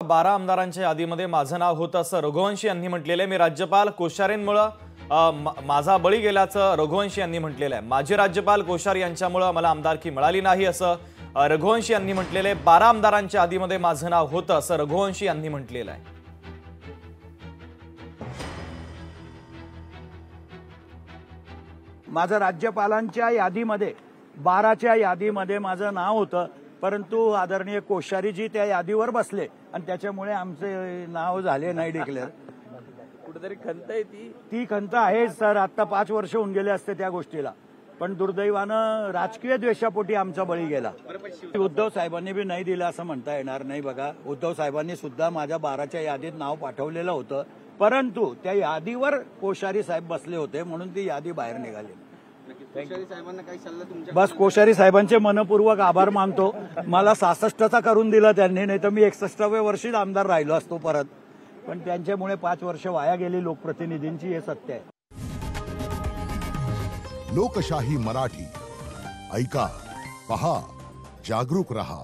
12 आमदारांच्या यादीमध्ये माझं नाव होतं असं रघुवंशी यांनी म्हटलेलं आहे। मी राज्यपाल कोश्यारींमुळे माझा बळी गेल्याचं रघुवंशी यांनी म्हटलेलं आहे। माजी राज्यपाल कोश्यारी यांच्यामुळे मला आमदारकी मिळाली नाही असं रघुवंशी यांनी म्हटलेलं आहे। 12 आमदारांच्या यादीमध्ये माझं नाव होतं असं रघुवंशी यांनी म्हटलेलं आहे। माझं राज्यपालांच्या यादीमध्ये 12च्या यादीमध्ये माझं नाव होतं, परंतु आदरणीय कोश्यारीजी त्या यादीवर बसले आणि त्याच्यामुळे आमचे नाव झाले नाही डिक्लेअर। कुठेतरी खंत आहे ती खंत आहे सर। आता 5 वर्ष होऊन गेले असते त्या गोष्टीला, पण दुर्दैवानं राजकीय द्वेषापोटी आमचा बळी गेला। उद्धव साहेबांनी बी नाही दिलं असं म्हणता येणार नाही। बघा, उद्धव साहेबांनी सुद्धा माझ्या 12च्या यादीत नाव पाठवलेलं होतं, परंतु त्या यादीवर कोश्यारी साहेब बसले होते म्हणून ती यादी बाहेर निघाली। बस कोश्यारी साहेबांचे मनपूर्वक आभार मानतो। मला 66चा करून दिला त्यांनी, नाही तर मी 61व्या वर्षीच आमदार राहिलो असतो परत, पण त्यांच्यामुळे 5 वर्ष वाया गेली लोकप्रतिनिधींची, हे सत्य आहे। लोकशाही मराठी ऐका, पहा, जागरूक रहा।